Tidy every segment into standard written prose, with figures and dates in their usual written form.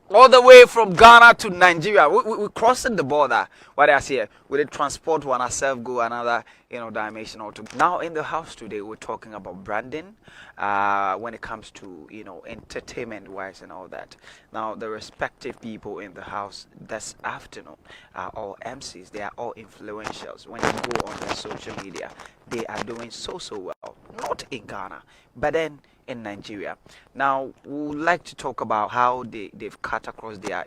all the way from Ghana to Nigeria. We crossing the border. What I say, we did transport one ourselves, go another, dimension or two. Now in the house today, we're talking about branding, when it comes to, entertainment wise and all that. Now the respective people in the house this afternoon are all MCs. They are all influentials. When you go on their social media, they are doing so well. Not in Ghana, but then in Nigeria. Now, we would like to talk about how they've cut across their,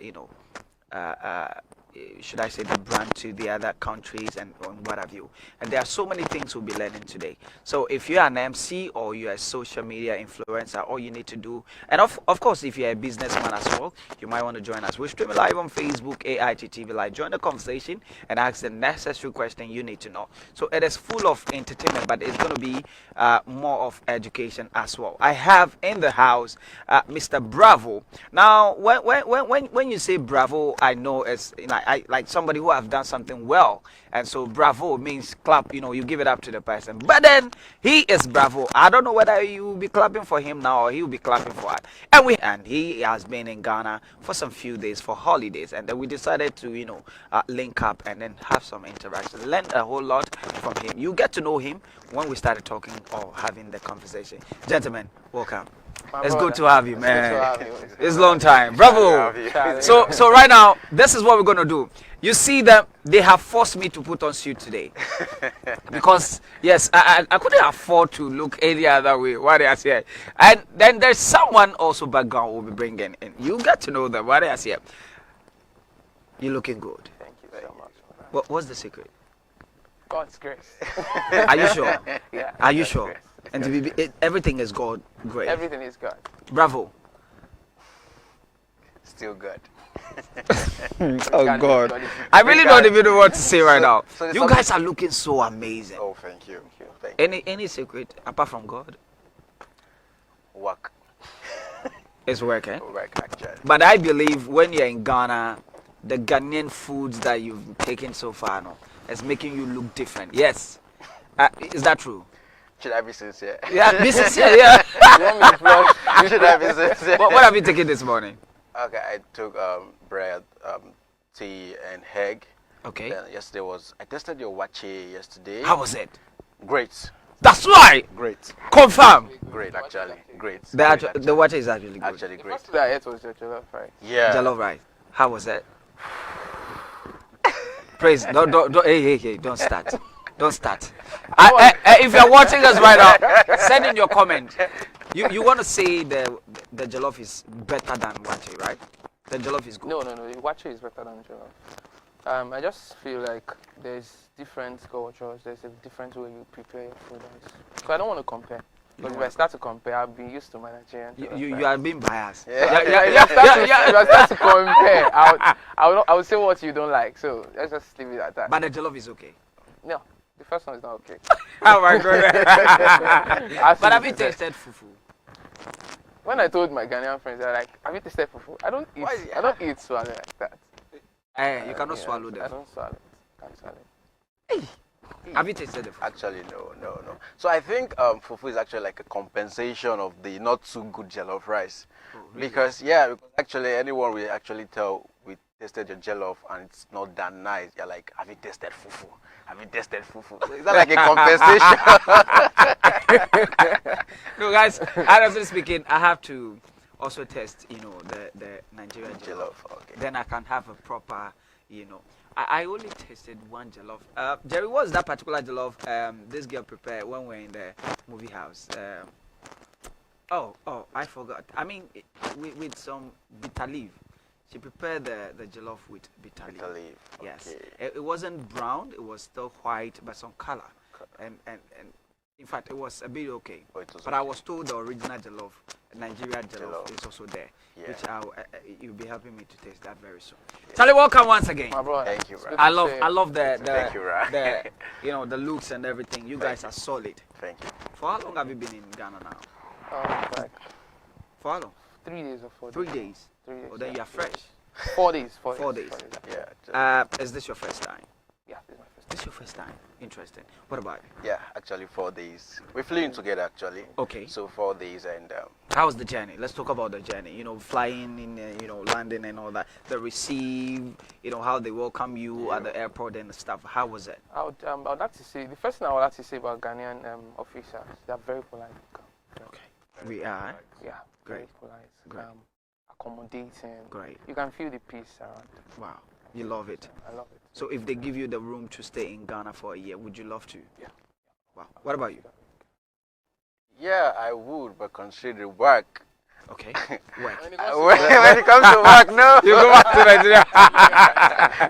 should I say, the brand to the other countries and what have you. And there are so many things we'll be learning today. So if you're an MC or you're a social media influencer, all you need to do, and of course, if you're a businessman as well, you might want to join us. We're streaming live on Facebook, AIT TV Live. Join the conversation and ask the necessary question you need to know. So it is full of entertainment, but it's going to be more of education as well. I have in the house Mr. Bravo. Now, when you say Bravo, I know it's I like somebody who have done something well, and so Bravo means clap. You give it up to the person. But then he is Bravo. I don't know whether you will be clapping for him now or he will be clapping for us. And he has been in Ghana for some few days for holidays, and then we decided to link up and then have some interaction. Learn a whole lot from him. You get to know him when we started talking or having the conversation. Gentlemen, welcome. It's good to have you, man. It's a long time. Bravo. So right now, this is what we're gonna do. You see that they have forced me to put on suit today because yes, I couldn't afford to look any other way. What they are saying, and then there's someone also background we'll be bringing in. You get to know them. What they are saying. You're looking good. Thank you so much. What's the secret? God's grace. Are you sure? Yeah. Are you sure? And to be, everything is God great. Everything is God. Bravo. Still good. Oh God. I really don't even know what to say right now. So you guys are looking so amazing. Oh, thank you. Thank you. Any secret apart from God? Work. It's working. Work, actually. But I believe when you're in Ghana, the Ghanaian foods that you've taken so far, is making you look different. Yes. Is that true? Should I be sincere? Yeah, be sincere, yeah. You should have been sincere. What have you taken this morning? Okay, I took bread, tea, and egg. Okay. Then I tested your wache yesterday. How was it? Great. That's right. Great. Confirm. Great, actually. Great. The wache is actually good. Actually great. The first that I ate was your jollof rice. Yeah. Jollof rice. How was it? Praise. Don't. Hey. Don't start. Don't start. If you're watching us right now, send in your comment. You want to say the jollof is better than wache, right? The jollof is good. No. The wache is better than jollof. I just feel like there's different cultures. There's a different way you prepare your food. So I don't want to compare. Because if I start to compare, I'll be used to my Nigerian. You are being biased. Yeah. If I start to compare, I would say what you don't like. So let's just leave it at that. But the jollof is okay. No. The first one is not okay. Oh my God. But have you tasted fufu? When I told my Ghanaian friends, they're like, have you tasted fufu? I don't eat swallow like that. You cannot swallow them. I don't swallow it. Can't swallow Hey. it. Have you tasted the fufu? Actually, no. So I think fufu is actually like a compensation of the not too good jollof rice. Oh, really? Because actually anyone will actually tell we tasted your jollof and it's not that nice. You're like, have you tasted fufu? Have you tasted fufu? So is that like a compensation? No, guys. Honestly speaking, I have to also test, the Nigerian jollof. Okay. Then I can have a proper, I only tasted one jollof. Jerry, what's that particular jollof this girl prepared when we were in the movie house? I forgot. I mean, with some bitter leaf. She prepared the jollof with bitter leaf. Yes. Okay. It wasn't brown. It was still white, but some color. And in fact, it was a bit okay. But okay. I was told the original jollof, Nigeria jollof, is also there, which you'll be helping me to taste that very soon. Yeah. Charlie, welcome once again. My brother. Thank you, bro. I love the Thank you, bro. the looks and everything. You guys are solid. Thank you. For how long have you been in Ghana now? Like for how long? 3 days or 4 days. 3 days. 3 days. Oh, then you are fresh. 4 days. 4 days. Yeah. Is this your first time? Yeah, this is my first time. This this your first time? Interesting. What about you? Yeah, actually 4 days. We flew in together actually. Okay. So 4 days and How was the journey? Let's talk about the journey. You know, flying in, landing and all that. The receive, how they welcome you at the airport and stuff. How was it? I'd like to say, the first thing I would like to say about Ghanaian officers, they're very polite. Okay. We are. Yeah, very Great. polite. Great. Accommodating. Great. You can feel the peace around. Wow. You love it. I love it. So if they give you the room to stay in Ghana for a year, would you love to? Yeah. Wow. What about you? yeah, I would, but consider work. Okay. Work. When it comes to work, no. You go back to Nigeria.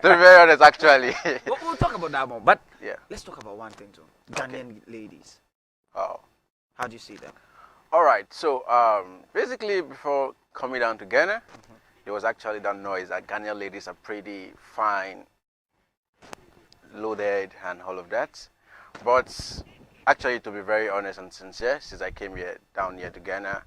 To be very honest, actually. We'll talk about that more. But yeah. let's talk about one thing too. Ghanaian ladies. Oh. How do you see them? All right. So basically, before coming down to Ghana, there was actually that noise that Ghanaian ladies are pretty fine, loaded, and all of that. But actually, to be very honest and sincere, since I came down here to Ghana,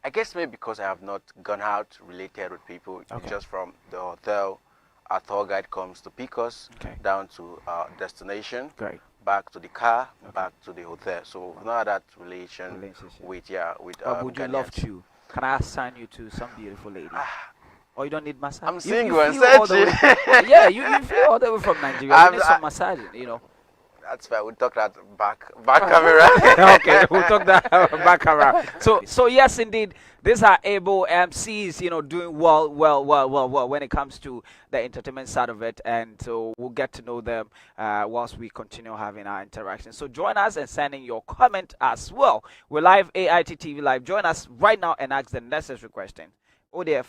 I guess maybe because I have not gone out related with people, Okay. just from the hotel, our tour guide comes to pick us down to our destination, Great. back to the car, back to the hotel. So we've not had that relationship with Would you love Ghanaians. to? Can I assign you to some beautiful lady? Or you don't need massage? I'm You single and flew all the searching. way- Yeah, you flew all the way from Nigeria. You need some massaging. That's fine. We'll talk that back camera. Okay, we'll talk that back around. So yes, indeed, these are able MCs, doing well when it comes to the entertainment side of it, and so we'll get to know them whilst we continue having our interaction. So join us and send in your comment as well. We're live, AIT TV live. Join us right now and ask the necessary question. Oh dear,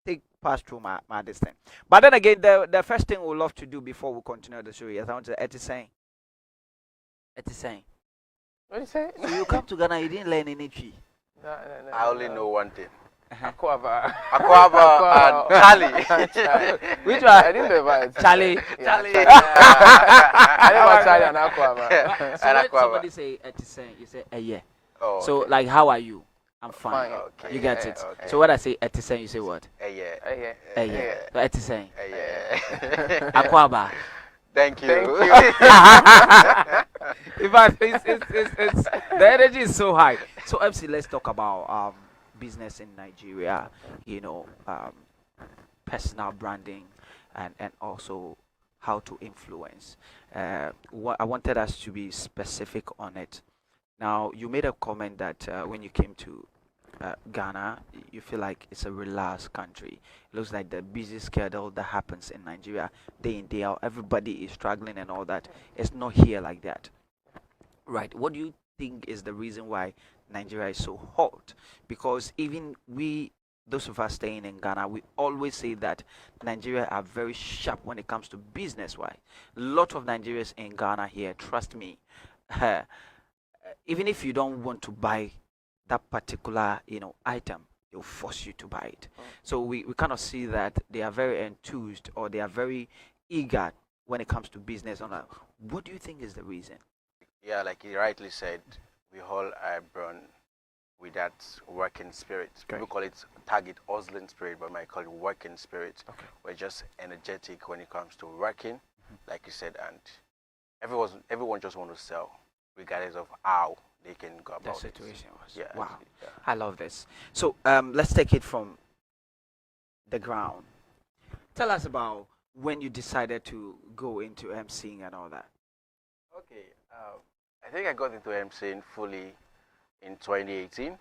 take pass through my this thing. But then again, the first thing we'll love to do before we continue the show is I want to saying. What do you say? So you come to Ghana, you didn't learn any tree. No, I only know one thing. Aquaba. Aquaba and Charlie. Which I one? didn't know about it. Charlie. Charlie. I didn't know Charlie and Aquaba. So And when Aquaba. somebody say Etiseng, you say yeah. Oh, So okay. like, how are you? I'm fine. Fine. Okay. You get Yeah, it. okay. So when I say Etiseng, you say what? Yeah. Yeah. Yeah. So Etiseng. Yeah. Akwaba. Thank you. Thank you. In fact, it's the energy is so high. So MC, let's talk about business in Nigeria. Personal branding and also how to influence. I wanted us to be specific on it. Now, you made a comment that when you came to Ghana, you feel like it's a relaxed country. It looks like the busy schedule that happens in Nigeria day in, day out. Everybody is struggling and all that. It's not here like that. Right. What do you think is the reason why Nigeria is so hot? Because even those of us staying in Ghana, we always say that Nigeria are very sharp when it comes to business. Why? A lot of Nigerians in Ghana here, trust me, even if you don't want to buy that particular item, they'll force you to buy it. So we kind of see that they are very enthused, or they are very eager when it comes to business. What do you think is the reason? Yeah, like you rightly said, we all are born with that working spirit. People call it target hustling spirit, but I call it working spirit. Okay. We're just energetic when it comes to working, like you said, and everyone just want to sell, regardless of how they can go about The situation was. Yeah. Wow. Yeah. I love this. So let's take it from the ground. Tell us about when you decided to go into emceeing and all that. Okay. I think I got into MCing fully in 2018,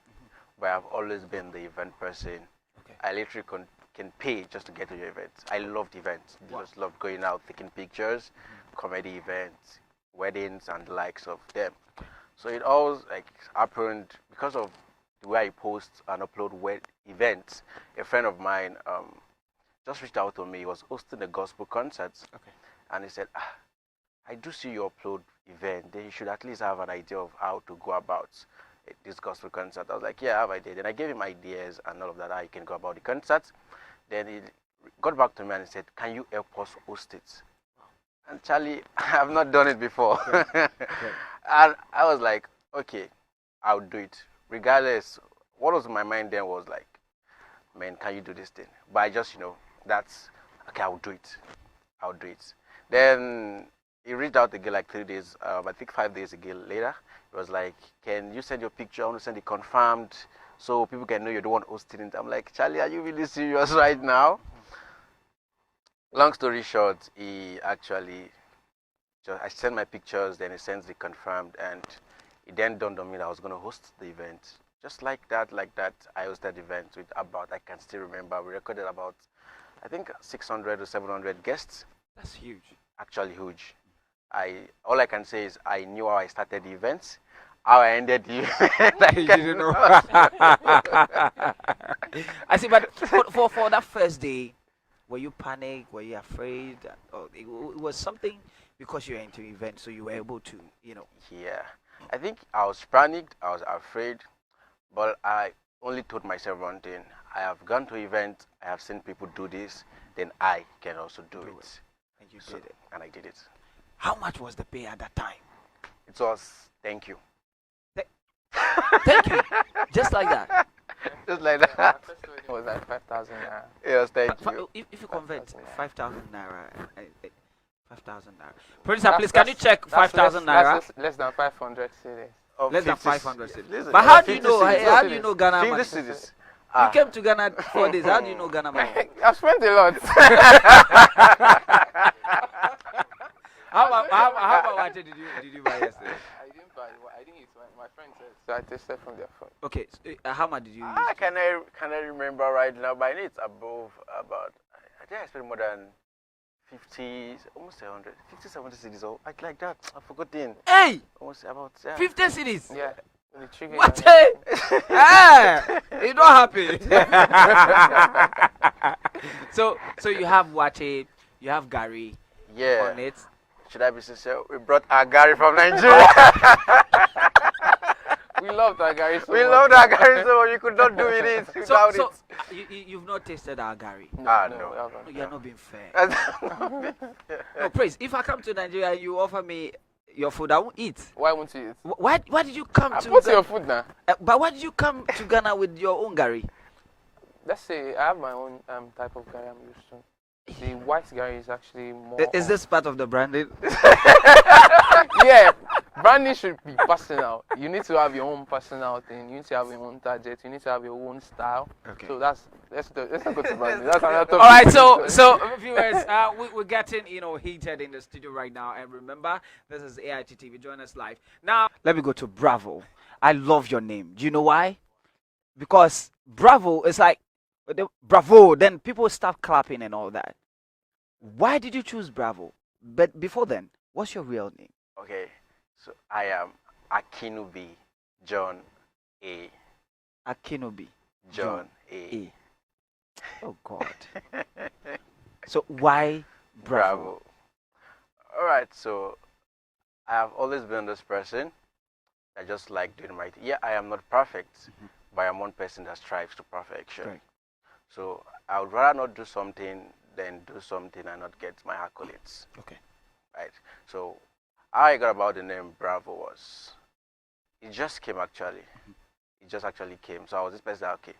but I've always been the event person. Okay. I literally can pay just to get to your events. I loved events. Wow. Just loved going out, taking pictures, comedy events, weddings, and the likes of them. So it all happened because of the way I post and upload events. A friend of mine just reached out to me. He was hosting a gospel concert, and he said, I do see you upload event. Then you should at least have an idea of how to go about this gospel concert. I was like, yeah, I have idea. Then I gave him ideas and all of that, how you can go about the concert. Then he got back to me and he said, can you help us host it? And Charlie, I have not done it before. And I was like, okay, I'll do it. Regardless, what was in my mind then was like, man, can you do this thing? But I just, that's, okay, I'll do it. Then he reached out again like 3 days, I think 5 days again later. It was like, can you send your picture? I want to send it confirmed so people can know you're the one hosting it. I'm like, Charlie, are you really serious right now? Long story short, he actually just, I sent my pictures, then he sends the confirmed, and it then dawned on me that I was going to host the event. Just like that, I hosted the event with about, I can still remember, we recorded about, I think 600 or 700 guests. That's huge. Actually huge. All I can say is I knew how I started the events, how I ended the event. You didn't know. I see, but for that first day, were you panicked? Were you afraid? Or it was something because you're into events, so you were able to, Yeah, I think I was panicked, I was afraid, but I only told myself one thing. I have gone to events, I have seen people do this, then I can also do it. And you did it. And I did it. How much was the pay at that time? It was, thank you. Thank you. Just like that. Just like that. It was like 5,000 naira. Yes, thank you. If you convert 5,000 naira, 5,000 naira. Producer, That's- please, can you check that's 5,000 less- naira? that's less than 500 cedis. Less than 50 500 cities. listen, But how do you 50 know? cities. How do you know Ghana 50 money? cities. You came to Ghana for this. How do you know Ghana money? I've spent a lot. How about what did you buy yesterday? I didn't buy it. I didn't eat it. My friend said. So I tasted from their phone. Okay, so, how much did you use? Can I remember right now? But I know it's above about. I think I spent more than 50, almost 100, 50, 70 cities. Or like that. I forgot the. Hey, Almost about 50 cities. Yeah. The chicken What? and- Hey, it don't happen. so you have wache, you have Gary Yeah. on it. Should I be sincere? We brought our Gary from Nigeria. We loved that guy so We much. loved our Gary so much. You could not do it without So it. you've not tasted our Gary. No, Ah, no, no. we No, haven't. you're not being fair. No. No, Praise. If I come to Nigeria and you offer me your food, I won't eat. Why won't you eat? Why did you come I to put Ghana? your food now. But why did you come to Ghana with your own Gary? Let's say I have my own type of curry I'm used to. The white curry is actually more. Is this part of the branding? Yeah, branding should be personal. You need to have your own personal thing. You need to have your own target. You need to have your own style. Okay. So let's not go to branding. That's another topic. All right, so viewers, we're getting heated in the studio right now, and remember, this is AIT TV. Join us live now. Let me go to Bravo. I love your name. Do you know why? Because Bravo is like Bravo. Then people start clapping and all that. Why did you choose Bravo? But before then, what's your real name? Okay, so I am Akinubi John A. Akinobi. John A. A. Oh God. So why Bravo? All right, so I have always been this person. I just like doing my thing. Yeah, I am not perfect, but I'm one person that strives to perfection. Right. So I would rather not do something than do something and not get my accolades. Okay. Right. So how I got about the name Bravo was, it just came actually. It just actually came. So I was this person that, okay,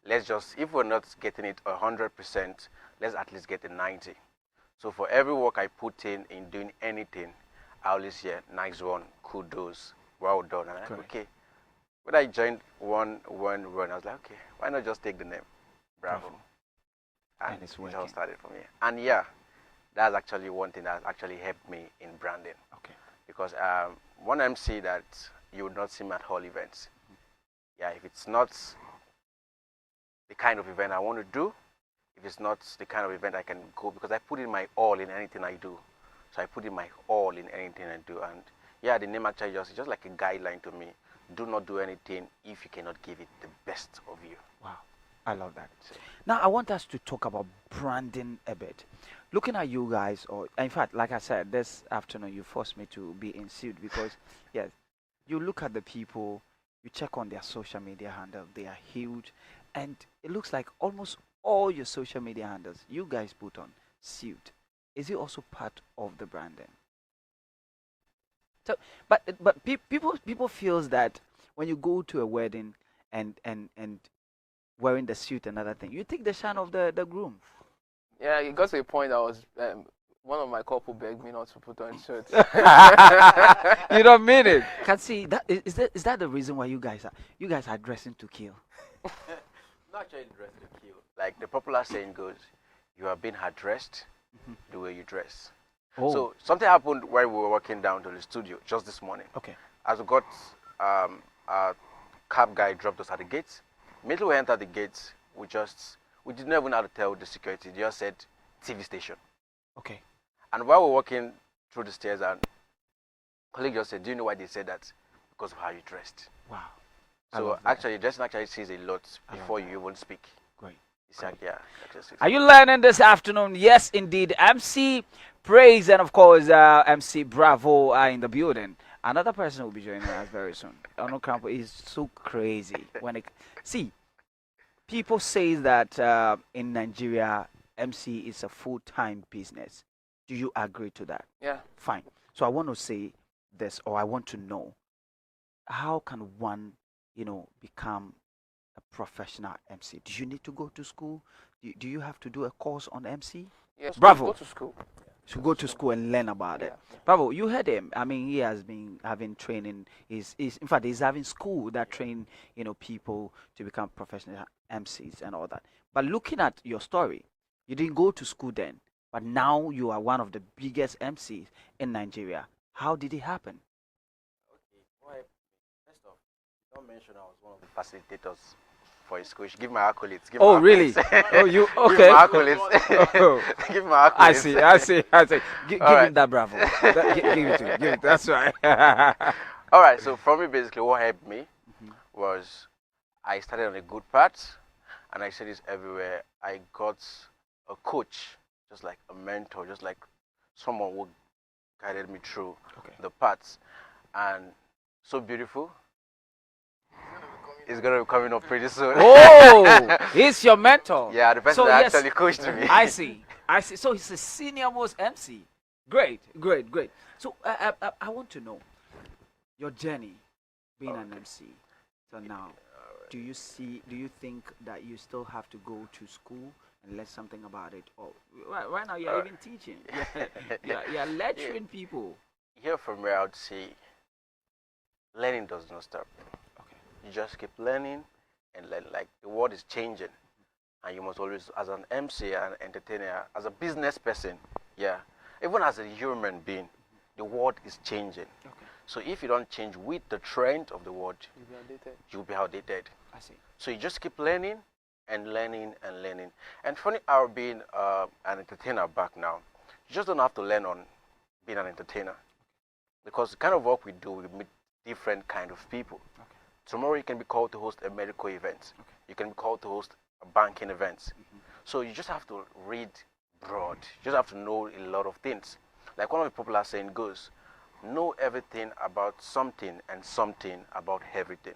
let's just, if we're not getting it 100%, let's at least get a 90. So for every work I put in doing anything, I always hear, nice one, kudos, well done. And I'm like, okay. When I joined one run, I was like, okay, why not just take the name Bravo? And it's it all working. started for me. And yeah, that's actually one thing that actually helped me in branding. Okay. Because one MC that you would not see me at all events. Yeah, if it's not the kind of event I want to do, if it's not the kind of event I can go, because I put in my all in anything I do. So I put in my all in anything I do. And yeah, the name actually just like a guideline to me. Do not do anything if you cannot give it the best of you. Wow. I love that. Now I want us to talk about branding a bit. Looking at you guys, or in fact, like I said, this afternoon you forced me to be in suit because, yes, you look at the people, you check on their social media handle, they are huge, and it looks like almost all your social media handles you guys put on suit. Is it also part of the branding? So, but people feels that when you go to a wedding and wearing the suit and other thing, you take the shine of the groom. Yeah, it got to a point I was one of my couple begged me not to put on shirts. You don't mean it. Can see that is that the reason why you guys are dressing to kill? Not actually dressed to kill. Like the popular saying goes, you are being addressed the way you dress. Oh, So something happened when we were walking down to the studio just this morning. okay. As we got a cab guy dropped us at the gates. Immediately we entered the gates, we didn't even have to tell the security. They just said TV station. Okay. And while we were walking through the stairs, and colleague just said, "Do you know why they said that? Because of how you dressed." Wow. So actually, dressing actually says a lot before you even speak. Great. It's like, yeah. Are you learning this afternoon? Yes, indeed. MC Praise and of course MC Bravo are in the building. Another person will be joining us very soon. Ono Campo is so crazy when it see people say that in Nigeria MC is a full-time business. Do you agree to that? Yeah. Fine. So I want to say this, or I want to know, how can one, become a professional MC? Do you need to go to school? Do you have to do a course on MC? Yes. Bravo. Go to school. To go to school and learn about it. Yeah. Bravo, you heard him. I mean, he has been having training. In fact, he's having school that train, people to become professional MCs and all that. But looking at your story, you didn't go to school then, but now you are one of the biggest MCs in Nigeria. How did it happen? Okay. Well, first off, don't mention I was one of the facilitators for his school. You should give my accolades. Give Oh, my really? accolades. Oh, you okay? Give my accolades. Oh. Give my accolades. I see. Give Alright. him that bravo. Give it to him. Give it. That's right. All right. So for me, basically, what helped me was I started on a good path, and I say this everywhere. I got a coach, just like a mentor, just like someone who guided me through the paths, and so beautiful. It's gonna be coming up pretty soon. Oh, he's your mentor. Yeah, the person So, that yes, actually coached me. I see. So he's a senior most MC. Great. So I want to know your journey being an MC. So now, do you think that you still have to go to school and learn something about it? Or right now you're even teaching. You're lecturing people. Here from where I would say, learning does not stop. You just keep learning and learn. Like the world is changing, and you must always, as an MC, an entertainer, as a business person, even as a human being, the world is changing. So if you don't change with the trend of the world, you'll be outdated. I see. So you just keep learning and learning and learning. And funny how being an entertainer back now, you just don't have to learn on being an entertainer, because the kind of work we do, we meet different kind of people. Tomorrow you can be called to host a medical event. You can be called to host a banking event. So you just have to read broad. You just have to know a lot of things. Like one of the popular saying goes, know everything about something and something about everything.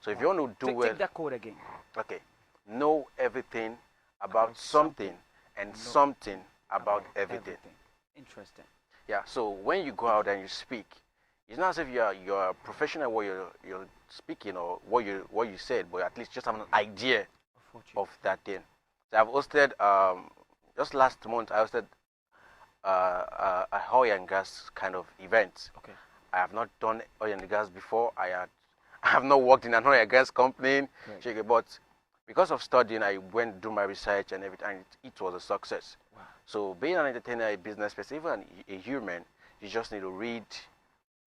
So if you want to do well... Take that code again. Okay. Know everything about something and something about everything. Interesting. Yeah, so when you go out and you speak, it's not as if you're a professional what you're speaking or what you said, but at least just have an idea of that thing. So I've hosted just last month I hosted a oil and gas kind of event. I have not done oil and gas before. I have not worked in an oil and gas company, but because of studying, I went to do my research and everything, and it was a success. So being an entertainer, a business person, even a human, you just need to read,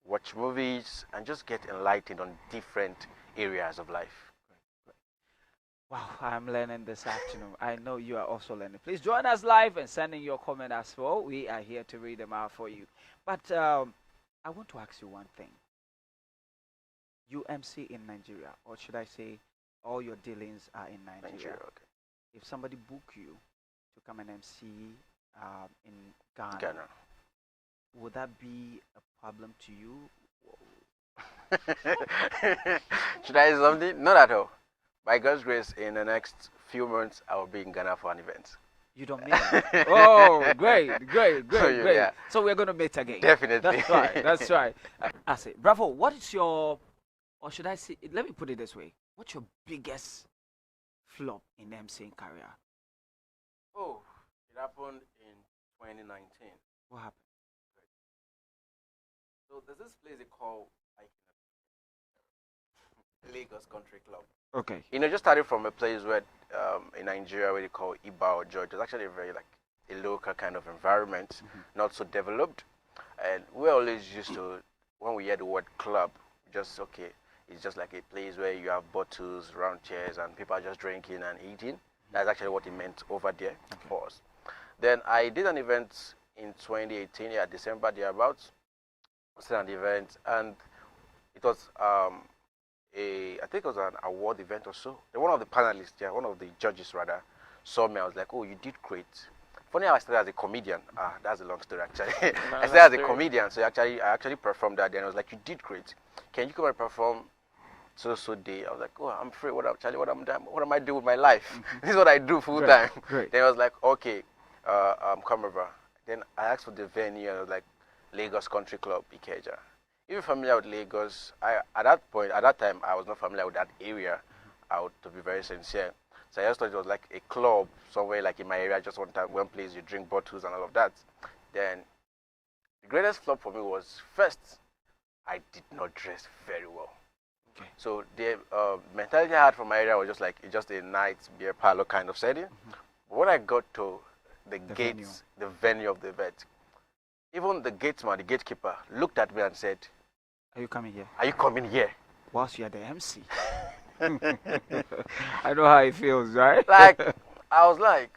watch movies, and just get enlightened on different areas of life. Wow, I'm learning this afternoon. I know you are also learning. Please join us live and send in your comment as well. We are here to read them out for you. But I want to ask you one thing. You MC in Nigeria, or should I say all your dealings are in Nigeria. If somebody book you to come and MC in Ghana, would that be a problem to you? Should I say something? Not at all. By God's grace, in the next few months, I will be in Ghana for an event. You don't mean it? Oh, great. Yeah. So we're going to meet again. Definitely. That's right. I say, Bravo, what is your, or should I say, let me put it this way. What's your biggest flop in MCing career? Oh, it happened in 2019. What happened? So there's this place they call like Lagos Country Club. Okay. You know, just started from a place where in Nigeria where they call Iba or George. It's actually a very like a local kind of environment, not so developed. And we're always used to, when we hear the word club, just okay, it's just like a place where you have bottles, round chairs, and people are just drinking and eating. That's actually what it meant over there for us. Then I did an event in 2018, yeah, December thereabouts. I did an event, and it was I think it was an award event or so. Then one of the panelists, yeah, one of the judges rather, saw me. I was like, "Oh, you did great." Funny how I started as a comedian. That's a long story actually. I started as a comedian, so I actually performed that day, and I was like, "You did great. Can you come and perform so day?" I was like, "Oh, I'm free. What am I doing with my life? This is what I do full time." Great. Then I was like, "Okay, come over." Then I asked for the venue, and I was like, "Lagos Country Club, Ikeja." If you're familiar with Lagos, at that time, I was not familiar with that area. To be very sincere. So I just thought it was like a club somewhere like in my area, just one place you drink bottles and all of that. Then the greatest flop for me was first, I did not dress very well. Okay. So the mentality I had from my area was just like it's just a night beer parlor kind of setting. But when I got to the gates, the venue of the event, even the gatesman, the gatekeeper, looked at me and said, Are you coming here? "Are you coming here?" Whilst you are the MC. I know how it feels, right? Like, I was like,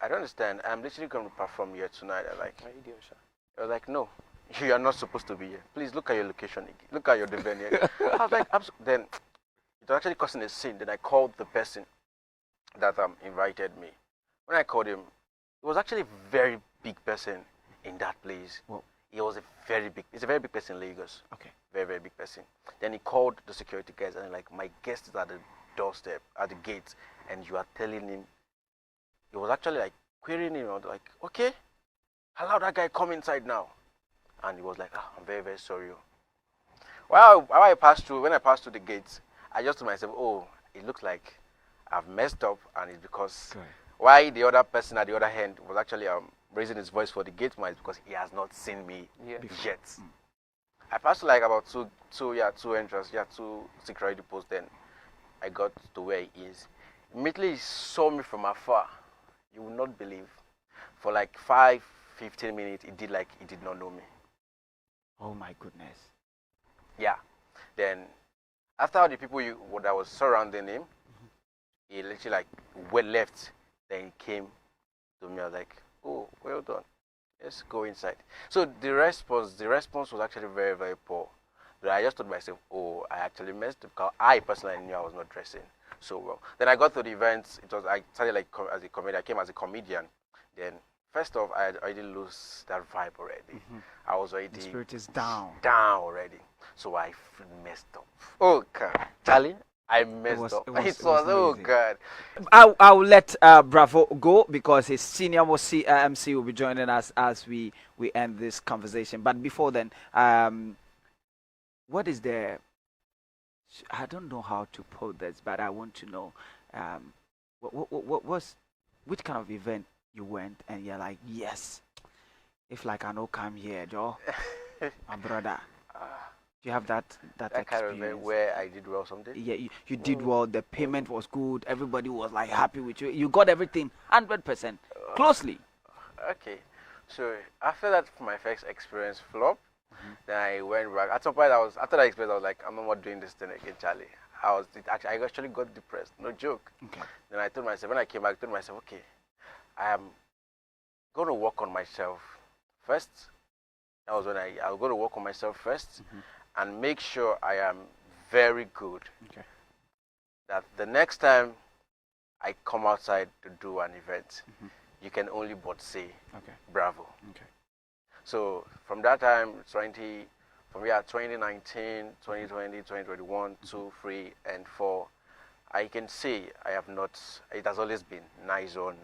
"I don't understand. I'm literally going to perform here tonight." I was like, "No, you are not supposed to be here. Please look at your location. Look at your venue." I was like, then it was actually causing a scene. Then I called the person that invited me. When I called him, it was actually a very big person in that place. Whoa. It's a very big person in Lagos. Okay. Very, very big person. Then he called the security guys and like, "My guest is at the doorstep, at the gate, and you are telling him." He was actually like querying him. I was like, "Okay, allow that guy come inside now." And he was like, "I'm very, very sorry." When I passed through the gates, I just told myself, "Oh, it looks like I've messed up, and it's because why the other person at the other hand was actually raising his voice for the gate man is because he has not seen me yet." I passed like about two entrances, two security posts. Then I got to where he is. Immediately he saw me from afar. You will not believe. For like 15 minutes, he did not know me. Oh my goodness. Yeah. Then after all the people that was surrounding him, he literally left. Then he came to me. I was like, "Oh, well done. Let's go inside." So the response was actually very, very poor. But I just told myself, "Oh, I actually messed up," because I personally knew I was not dressing so well. Then I got to the event. I started as a comedian. I came as a comedian. Then first off, I had already lose that vibe already. I was already The spirit is down. Down already. So I messed up. Oh God, Charlie, I messed up. It was oh God. I'll let Bravo go because his senior MC will be joining us as we end this conversation. But before then, what is the? I don't know how to put this, but I want to know, which kind of event you went and you're like, yes, if like I know come here, Joe, my brother. Do you have that kind of event where I did well something? Yeah, you did well. The payment was good. Everybody was like happy with you. You got everything 100% closely. Okay, so after that, my first experience flop. Then I went back. At some point, after that experience, I was like, "I'm not doing this thing again, Charlie." I actually got depressed. No joke. Okay. Then I told myself, when I came back, I told myself, "Okay, I am going to work on myself first." That was when I was going to work on myself first. And make sure I am very good. Okay. That the next time I come outside to do an event, you can only but say, "Bravo." Okay. So from that time, 2019, 2020, 2021, 2, 3, and 4, I can say I have not. It has always been nice one,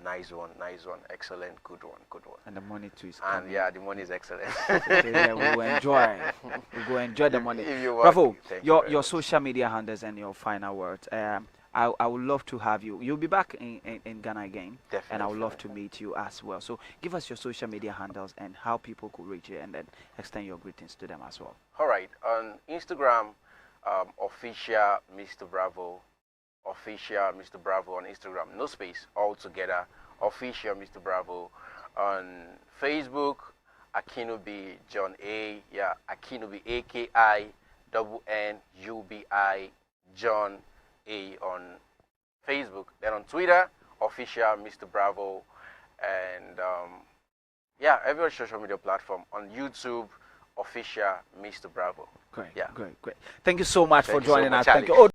excellent, good one. And the money too is coming. And yeah, the money is excellent. Okay, yeah, we will enjoy. We will enjoy the money. If you Bravo, thank your you social media handles and your final words. I would love to have you. You'll be back in Ghana again. Definitely. And I would love to meet you as well. So give us your social media handles and how people could reach you, and then extend your greetings to them as well. All right. On Instagram, official Mr. Bravo. Official Mr. Bravo on Instagram. No space, all together. Official Mr. Bravo. On Facebook, Akinubi John A. Yeah, Akinubi AKINNUBI John A on Facebook. Then on Twitter, official Mr. Bravo, and yeah, every social media platform. On YouTube, official Mr. Bravo. Great, Yeah. great. Thank you so much for Thank you so joining much, us. Thank you. Ali. Oh,